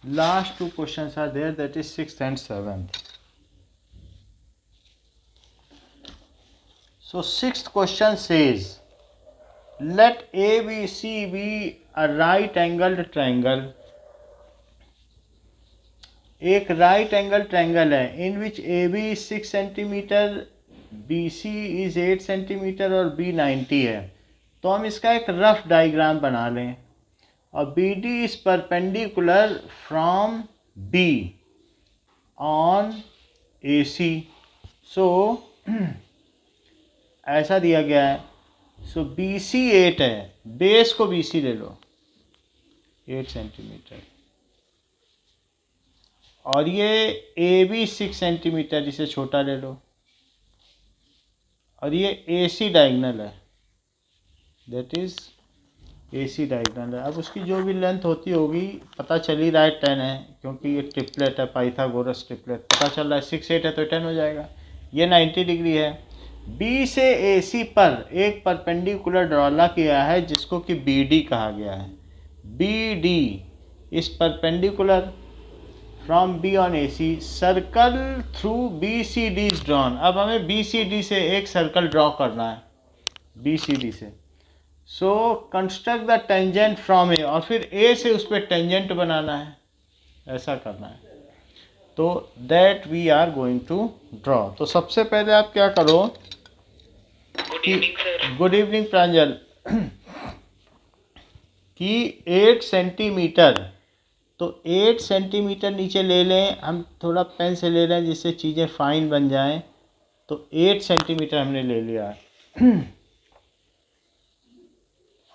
Last two questions are there, that is 6th and 7th. So 6th question says, let ABC be a right angled triangle. एक right angle triangle है in which A B 6 centimetre, B C is 8 centimetre और B 90 है. तो हम इसका एक rough diagram बना लें. और B D is perpendicular from B on A C. So ऐसा दिया गया है. सो बी सी 8 है, बेस को बी सी ले लो 8 सेंटीमीटर, और ये ए बी 6 सेंटीमीटर, इसे छोटा ले लो, और ये ए सी डायगनल है, that is A C diagonal है. अब उसकी जो भी लेंथ होती होगी पता चल ही रहा है 10 है, क्योंकि ये ट्रिपलेट है, पाइथागोरस ट्रिपलेट, पता चल रहा है 6 8 है तो 10 हो जाएगा. ये 90 डिग्री है. बी से ए सी पर एक परपेंडिकुलर ड्रॉला किया है जिसको कि बी डी कहा गया है. B D is perpendicular from B on A C, circle through B C D is drawn. अब हमें बी सी डी से एक सर्कल ड्रॉ करना है, बी सी डी से. सो कंस्ट्रक्ट द टेंजेंट फ्रॉम ए, और फिर ए से उस पर टेंजेंट बनाना है, ऐसा करना है. तो that we are going to draw. तो सबसे पहले आप क्या करो कि गुड इवनिंग प्रांजल कि 8 सेंटीमीटर, तो 8 सेंटीमीटर नीचे ले लें. हम थोड़ा पेन से ले लें जिससे चीज़ें फाइन बन जाएं. तो 8 सेंटीमीटर हमने ले लिया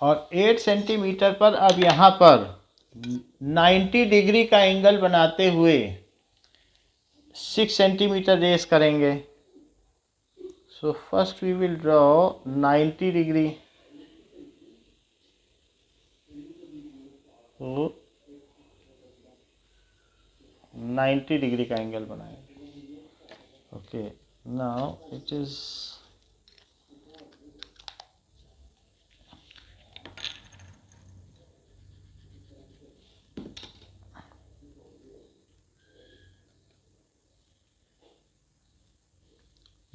और 8 सेंटीमीटर पर अब यहाँ पर 90 डिग्री का एंगल बनाते हुए 6 सेंटीमीटर रेस करेंगे. So first we will draw 90 degree. तो 90 डिग्री का एंगल बनाएंगे. Okay, now it is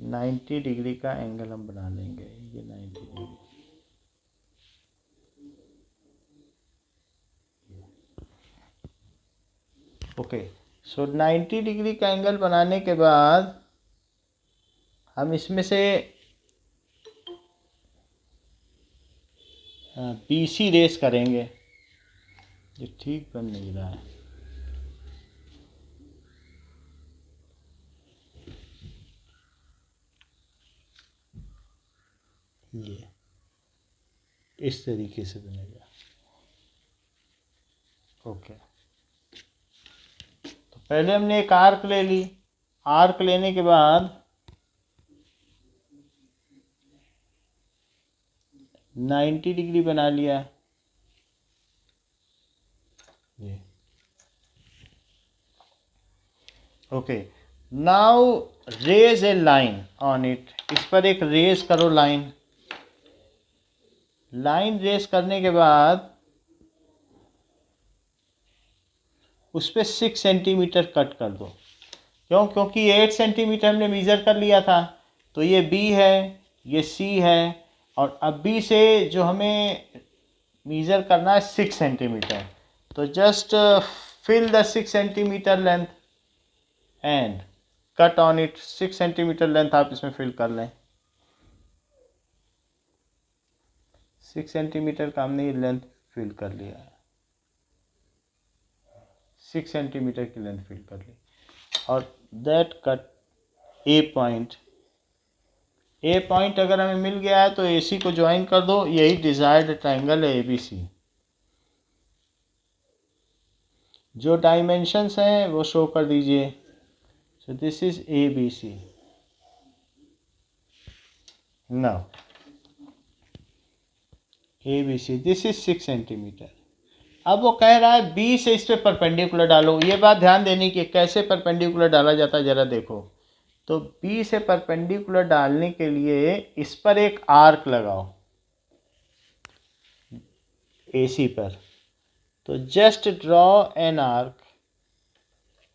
90 degree का एंगल हम बना लेंगे. ये 90 डिग्री. ओके, सो 90 डिग्री का एंगल बनाने के बाद हम इसमें से बी सी रेस करेंगे. ये ठीक बन नहीं रहा है. ये इस तरीके से बनेगा. ओके, तो पहले हमने एक आर्क ले ली. आर्क लेने के बाद 90 डिग्री बना लिया. ये okay, now raise a line on it. इस पर एक रेस करो लाइन. लाइन रेस करने के बाद उस पर 6 सेंटीमीटर कट कर दो. क्यों? क्योंकि 8 सेंटीमीटर हमने मीज़र कर लिया था. तो ये बी है, ये सी है, और अब बी से जो हमें मीज़र करना है 6 सेंटीमीटर. तो just fill the 6 centimetre length and cut on it. 6 centimetre length आप इसमें फिल कर लें. 6 सेंटीमीटर का हमने ये लेंथ फिल कर लिया है. 6 सेंटीमीटर की लेंथ फिल कर ली. और that cut A point. A point अगर हमें मिल गया है तो ए सी को ज्वाइन कर दो. यही डिजायर्ड ट्रायंगल है ए बी सी. जो डायमेंशंस हैं वो शो कर दीजिए. So this is A B C. Now A B C, this is 6 centimetre. अब वो कह रहा है बी से इस पे परपेंडिकुलर डालो. ये बात ध्यान देने की, कैसे परपेंडिकुलर डाला जाता है ज़रा देखो. तो बी से परपेंडिकुलर डालने के लिए इस पर एक आर्क लगाओ ए सी पर. तो जस्ट ड्रॉ एन आर्क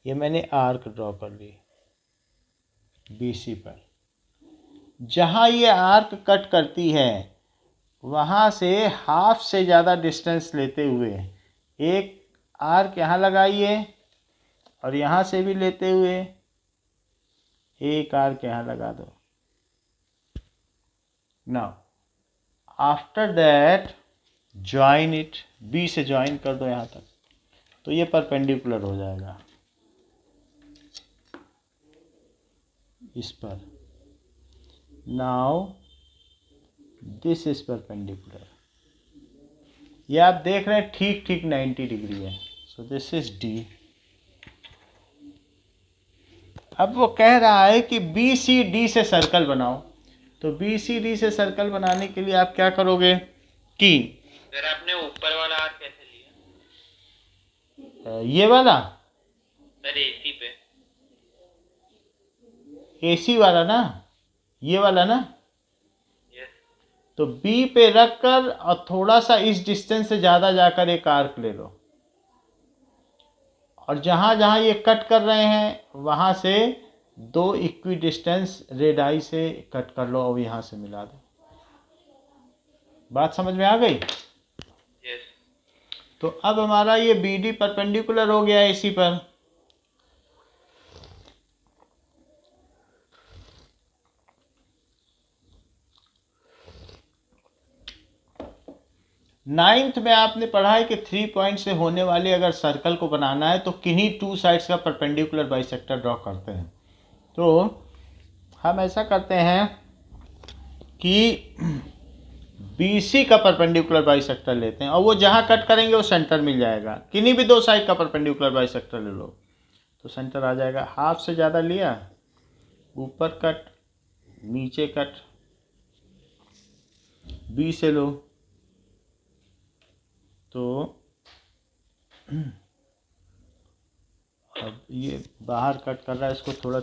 ये मैंने आर्क ड्रॉ कर ली BC पर। जहाँ ये आर्क कट करती है वहाँ से हाफ से ज़्यादा डिस्टेंस लेते हुए एक आर्क यहाँ लगाइए और यहाँ से भी लेते हुए एक आर्क यहाँ लगा दो। Now after that join it, B से ज्वाइन कर दो यहाँ तक, तो ये परपेंडिकुलर हो जाएगा इस पर। नाउ दिस इज परपेंडिकुलर, ये आप देख रहे हैं ठीक ठीक 90 डिग्री है। सो दिस इज D। अब वो कह रहा है कि BCD से सर्कल बनाओ, तो BCD से सर्कल बनाने के लिए आप क्या करोगे कि सर आपने ऊपर वाला आर्क कैसे लिया? ये वाला सर AC पे। AC वाला ना, ये वाला ना, यस। तो B पे रख कर और थोड़ा सा इस डिस्टेंस से ज़्यादा जाकर एक आर्क ले लो और जहाँ जहाँ ये कट कर रहे हैं वहाँ से 2 इक्वी डिस्टेंस रेड आई से कट कर लो और यहाँ से मिला दो। बात समझ में आ गई? यस। तो अब हमारा ये BD परपेंडिकुलर हो गया AC पर। नाइन्थ में आपने पढ़ा है कि 3 पॉइंट से होने वाले अगर सर्कल को बनाना है तो किन्हीं 2 साइड्स का परपेंडिकुलर बाइसेक्टर ड्रॉ करते हैं। तो हम ऐसा करते हैं कि BC का परपेंडिकुलर बाइसेक्टर लेते हैं और वो जहाँ कट करेंगे वो सेंटर मिल जाएगा। किन्हीं भी 2 साइड का परपेंडिकुलर बाइसेक्टर ले लो तो सेंटर आ जाएगा। हाफ से ज़्यादा लिया, ऊपर कट, नीचे कट, B से लो तो अब ये बाहर कट कर रहा है, इसको थोड़ा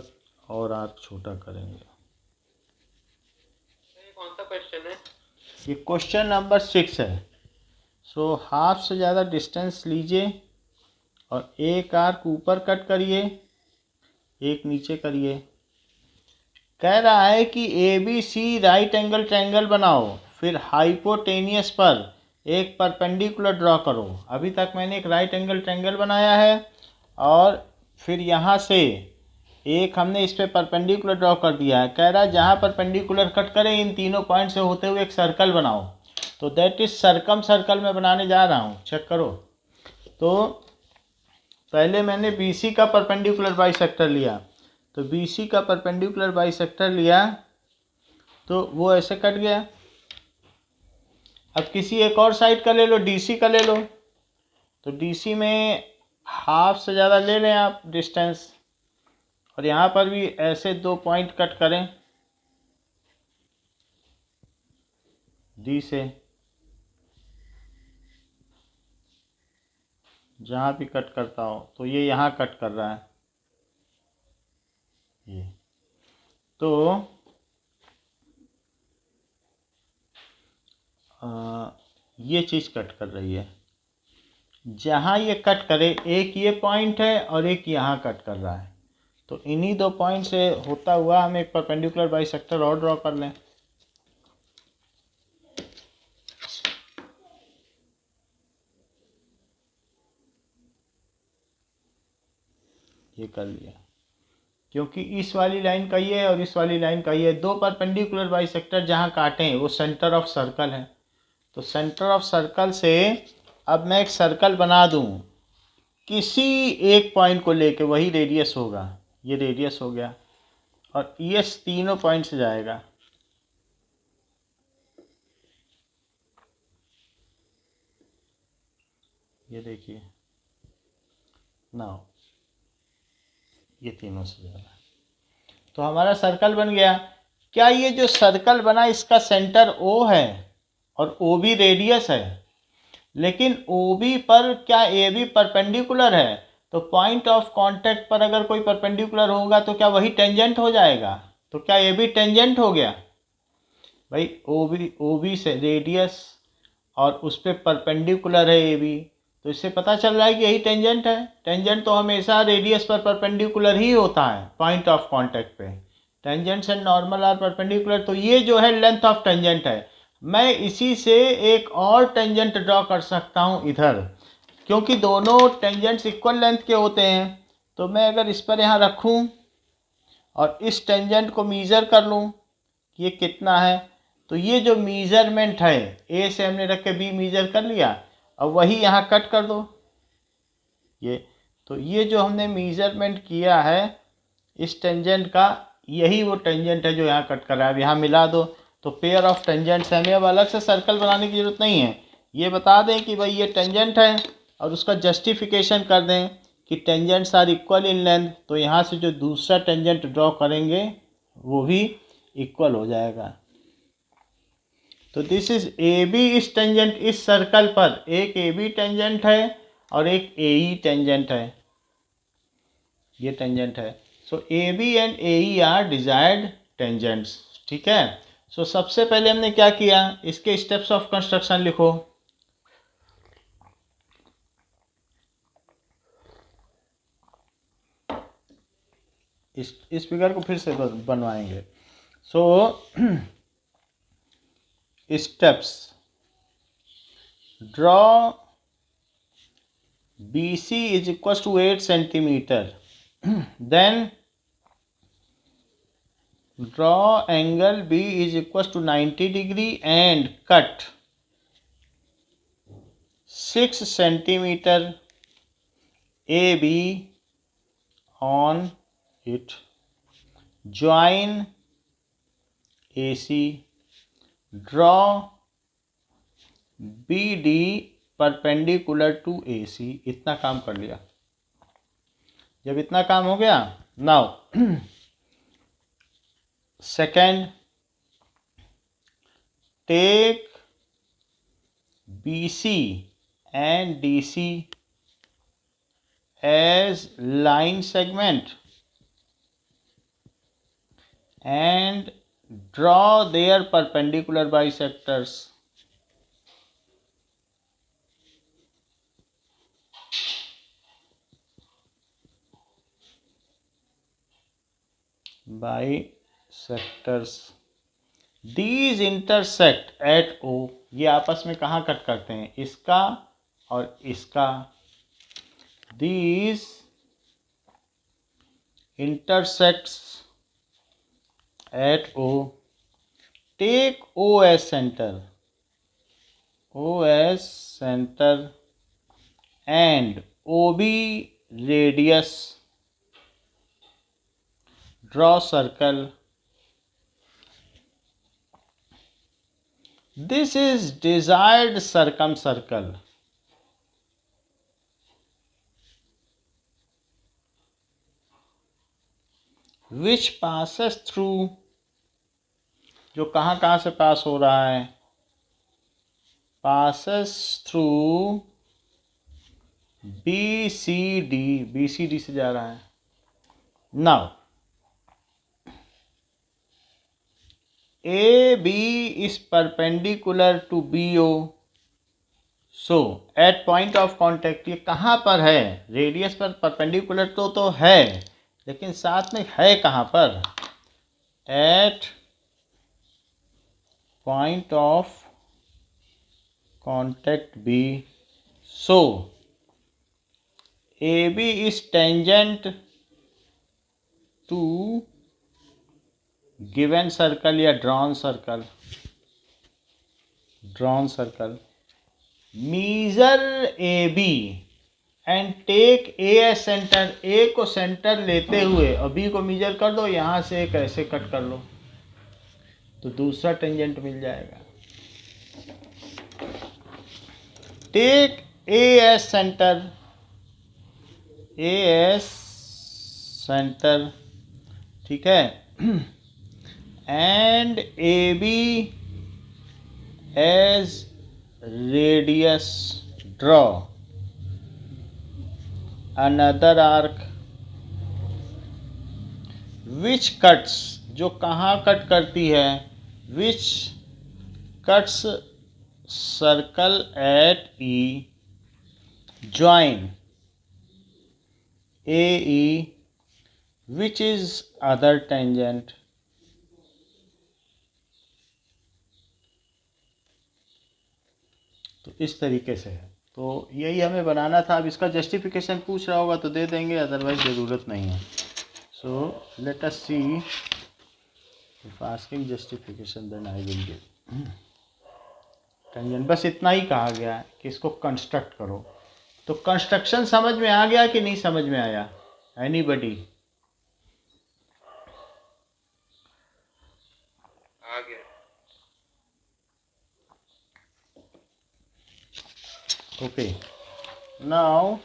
और आर्क छोटा करेंगे। ये कौन सा क्वेश्चन है? ये क्वेश्चन नंबर 6 है। सो हाफ से ज़्यादा डिस्टेंस लीजिए और एक आर्क ऊपर कट करिए, एक नीचे करिए। कह रहा है कि ABC राइट एंगल ट्रायंगल बनाओ, फिर हाइपोटेनियस पर एक परपेंडिकुलर ड्रॉ करो। अभी तक मैंने एक राइट एंगल ट्रायंगल बनाया है और फिर यहाँ से एक हमने इस पे परपेंडिकुलर ड्रॉ कर दिया है। कह रहा है जहाँ परपेंडिकुलर कट करें इन तीनों पॉइंट से होते हुए एक सर्कल बनाओ। तो दैट इज सर्कम सर्कल मैं बनाने जा रहा हूँ, चेक करो। तो पहले मैंने BC का परपेंडिकुलर बाइसेक्टर लिया, तो BC का परपेंडिकुलर बाइसेक्टर लिया तो वो ऐसे कट गया। अब किसी एक और साइड का ले लो, DC का ले लो, तो DC में हाफ से ज़्यादा ले लें आप डिस्टेंस और यहाँ पर भी ऐसे 2 पॉइंट कट करें D से। जहाँ भी कट करता हो तो ये यहाँ कट कर रहा है, ये तो ये चीज़ कट कर रही है। जहाँ ये कट करे, एक ये पॉइंट है और एक यहाँ कट कर रहा है, तो इन्हीं 2 पॉइंट से होता हुआ हम एक परपेंडिकुलर बाइसेक्टर और ड्रॉ कर लें। ये कर लिया, क्योंकि इस वाली लाइन का ये है और इस वाली लाइन का ये है। 2 परपेंडिकुलर बाइसेक्टर जहाँ काटें वो सेंटर ऑफ सर्कल है, तो सेंटर ऑफ सर्कल से अब मैं एक सर्कल बना दूँ किसी एक पॉइंट को लेके, वही रेडियस होगा, ये रेडियस हो गया और ये तीनों पॉइंट से जाएगा। ये देखिए नाउ, ये तीनों से जाएगा तो हमारा सर्कल बन गया। क्या ये जो सर्कल बना इसका सेंटर O है और OB रेडियस है, लेकिन OB पर क्या AB परपेंडिकुलर है? तो पॉइंट ऑफ कांटेक्ट पर अगर कोई परपेंडिकुलर होगा तो क्या वही टेंजेंट हो जाएगा? तो क्या AB टेंजेंट हो गया भाई? OB से रेडियस और उस पर परपेंडिकुलर है AB, तो इससे पता चल रहा है कि यही टेंजेंट है। टेंजेंट तो हमेशा रेडियस पर परपेंडिकुलर ही होता है पॉइंट ऑफ कांटेक्ट पे। Tangents and normal are perpendicular, तो ये जो है लेंथ ऑफ टेंजेंट है। मैं इसी से एक और टेंजेंट ड्रॉ कर सकता हूँ इधर, क्योंकि दोनों टेंजेंट्स इक्वल लेंथ के होते हैं। तो मैं अगर इस पर यहाँ रखूँ और इस टेंजेंट को मीज़र कर लूँ कि ये कितना है, तो ये जो मीज़रमेंट है ए से हमने रख के बी मीज़र कर लिया, अब वही यहाँ कट कर दो ये। तो ये जो हमने मीज़रमेंट किया है इस टेंजेंट का, यही वो टेंजेंट है जो यहाँ कट कर रहा है। अब यहाँ मिला दो तो पेयर ऑफ टेंजेंट्स है। हमें अब अलग से सर्कल बनाने की ज़रूरत नहीं है, ये बता दें कि भाई ये टेंजेंट है और उसका जस्टिफिकेशन कर दें कि tangents are equal in length. तो यहाँ से जो दूसरा टेंजेंट ड्रॉ करेंगे वो भी इक्वल हो जाएगा। तो दिस इज ए बी, इस टेंजेंट इस सर्कल पर एक ए बी टेंजेंट है और एक ए ई टेंजेंट है, ये टेंजेंट है। So A B and A E are desired tangents, ठीक है। सो सबसे पहले हमने क्या किया, इसके स्टेप्स ऑफ कंस्ट्रक्शन लिखो। इस फिगर को फिर से बनवाएंगे। So steps, draw BC is equals to 8 centimeter. Then draw angle B is equals to 90 degree and cut 6 centimeter AB on it. Join AC. Draw BD perpendicular to AC। इतना काम कर लिया। जब इतना काम हो गया, now second, take BC and DC as line segment and draw their perpendicular bisectors. Bisectors. These intersect at O. ये आपस में कहाँ कट करते हैं, इसका और इसका। These intersects at O. Take O as center. O as center and OB radius. Draw circle. This is desired circumcircle. Which passes through, जो कहाँ कहाँ से पास हो रहा है, passes through BCD, BCD से जा रहा है। Now AB is perpendicular to BO. So at point of contact, ये कहाँ पर है, रेडियस पर परपेंडिकुलर तो है, लेकिन साथ में है कहाँ पर, at point of contact B. So AB is tangent to given circle या drawn circle. Measure AB and take A as center. A को सेंटर लेते हुए और B को मीजर कर दो, यहाँ से एक ऐसे कट कर लो तो दूसरा टेंजेंट मिल जाएगा। Take A as center, A as center, ठीक है, and AB as radius. Draw another arc which cuts, जो कहाँ कट करती है, which cuts circle at E. join AE which is other tangent तो इस तरीके से है। तो यही हमें बनाना था। अब इसका जस्टिफिकेशन पूछ रहा होगा तो दे देंगे, अदरवाइज ज़रूरत नहीं है। So let us see if asking justification then I will give tangent. बस इतना ही कहा गया है कि इसको कंस्ट्रक्ट करो। तो कंस्ट्रक्शन समझ में आ गया कि नहीं समझ में आया? एनीबडी? आ गया। Okay, now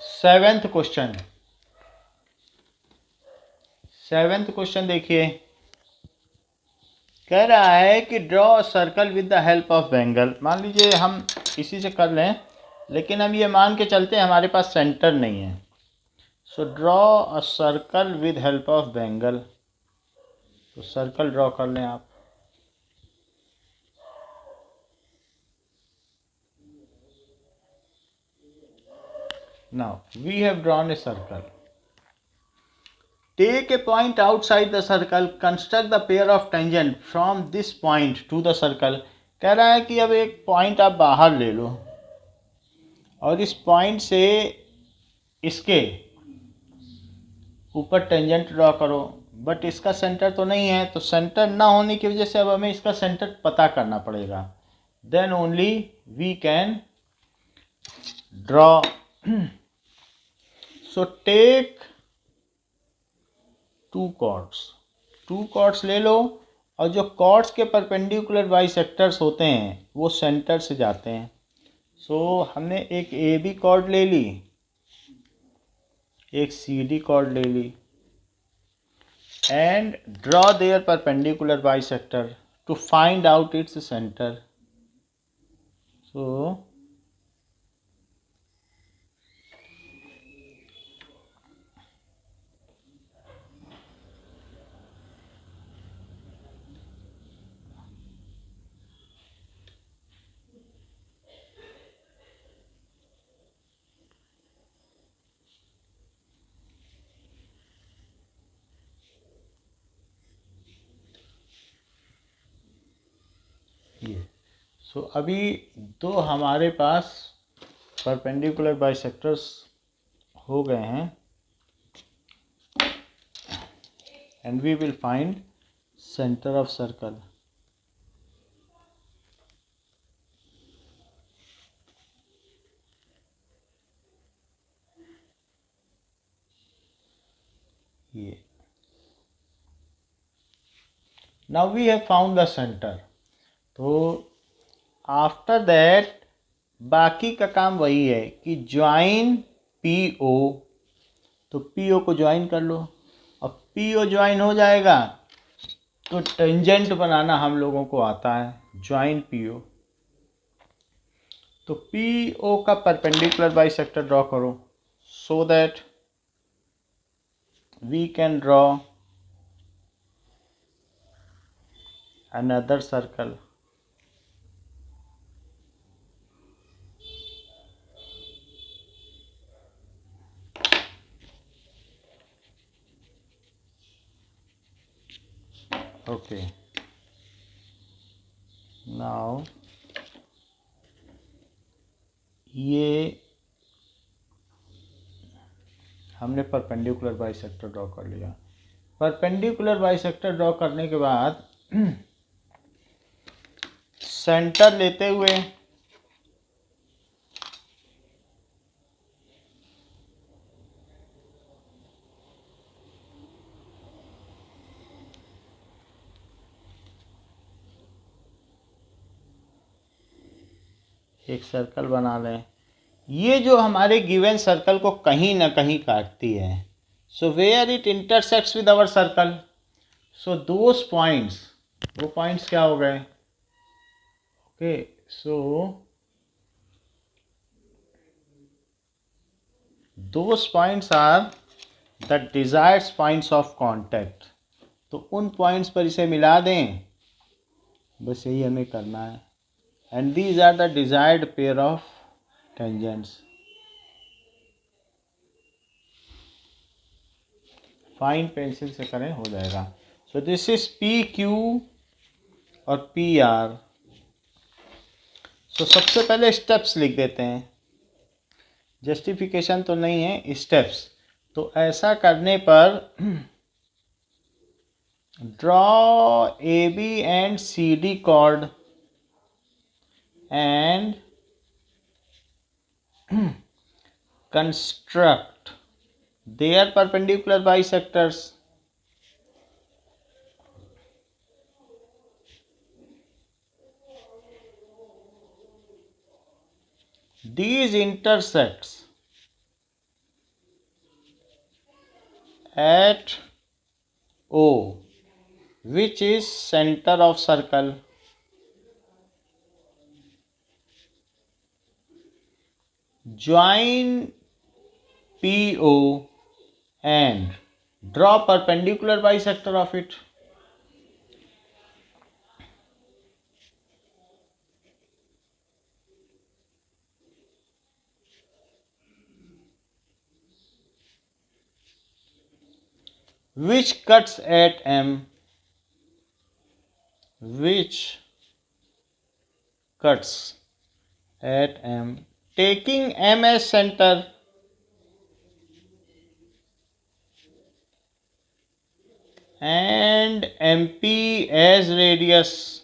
seventh question. Seventh question देखिए, कह रहा है कि draw circle with the help of bangle. मान लीजिए हम इसी से कर लें, लेकिन हम ये मान के चलते हैं हमारे पास सेंटर नहीं है। So draw a circle with help of bangle. तो सर्कल ड्रॉ कर लें आप। Now we have drawn a circle. Take a point outside the circle, construct the pair of tangent from this point to the circle. कह रहा है कि अब एक पॉइंट आप बाहर ले लो और इस पॉइंट से इसके ऊपर टेंजेंट ड्रॉ करो। बट इसका सेंटर तो नहीं है, तो सेंटर ना होने की वजह से अब हमें इसका सेंटर पता करना पड़ेगा। Then only we can draw. So take two chords ले लो, और जो कॉर्ड्स के परपेंडिकुलर बाइसेक्टर्स होते हैं वो सेंटर से जाते हैं। सो हमने एक ए बी कॉर्ड ले ली, एक सी डी कॉर्ड ले ली, and draw their perpendicular bisector to find out its centre. So so अभी दो हमारे पास परपेंडिकुलर बाइसेक्टर्स हो गए हैं, and we will find centre of circle. ये now we have found the centre. तो आफ्टर दैट बाकी का काम वही है कि ज्वाइन पी ओ। तो पी ओ को ज्वाइन कर लो, और पी ओ ज्वाइन हो जाएगा तो टेंजेंट बनाना हम लोगों को आता है, ज्वाइन पी ओ। तो पी ओ का परपेंडिकुलर बाइसेक्टर ड्रॉ करो, so that we can draw another circle। okay, now ये हमने परपेंडिकुलर बाइसेक्टर ड्रॉ कर लिया। परपेंडिकुलर बाइसेक्टर ड्रॉ करने के बाद सेंटर लेते हुए एक सर्कल बना लें। ये जो हमारे गिवन सर्कल को कहीं ना कहीं काटती है, so where it intersects with our circle, so those points, वो पॉइंट्स क्या हो गए? Okay, so those points are the desired points of contact. तो उन पॉइंट्स पर इसे मिला दें, बस यही हमें करना है। And these are the desired pair of tangents. Fine pencil से करें हो जाएगा। So this is P Q और पी आर। सो सबसे पहले स्टेप्स लिख देते हैं, जस्टिफिकेशन तो नहीं है, स्टेप्स। तो ऐसा करने पर draw A B and C D chord and construct their perpendicular bisectors. These intersects at O, which is center of circle. Join PO and draw perpendicular bisector of it. Which cuts at M, which cuts at M, taking M as center and MP as radius.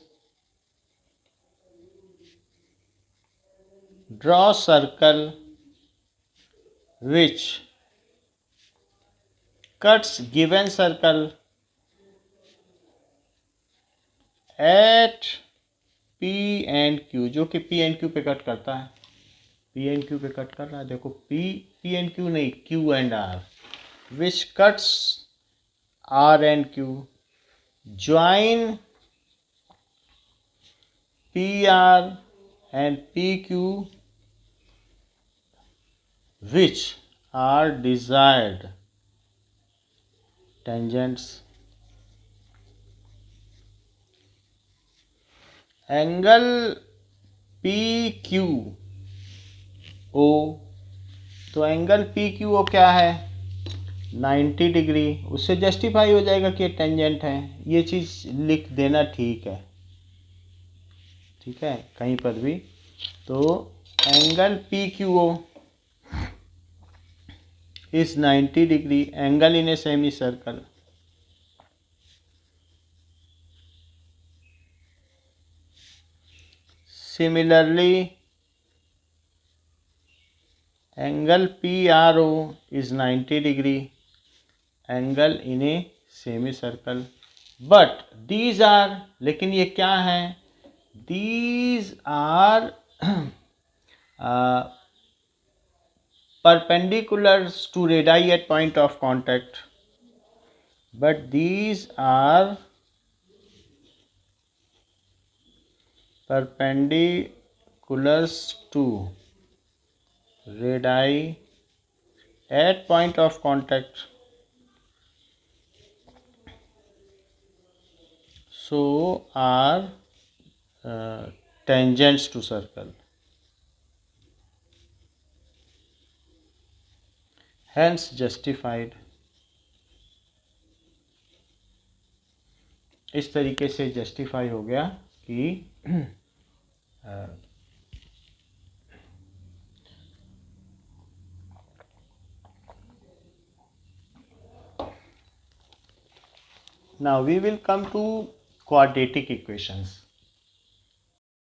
Draw circle which cuts given circle at P and Q, जो कि P and Q पे cut करता है। P and Q पे cut कर रहा है, देखो P and Q नहीं, Q and R, which cuts R and Q. Join PR and PQ, which are desired tangents. Angle P Q O, तो एंगल पी क्यू ओ क्या है, 90 डिग्री। उससे जस्टिफाई हो जाएगा कि ये टेंजेंट है। ये चीज़ लिख देना ठीक है, ठीक है, कहीं पर भी। तो angle P Q O is 90 degree, angle in a semicircle. Similarly, angle PRO is 90 degree, angle in a semicircle. But these are, लेकिन ये क्या हैं? These are perpendicular to radii at point of contact. But these are perpendicular to radii at point of contact, so are tangents to circle, hence justified। इस तरीके से justify हो गया कि now we will come to quadratic equations।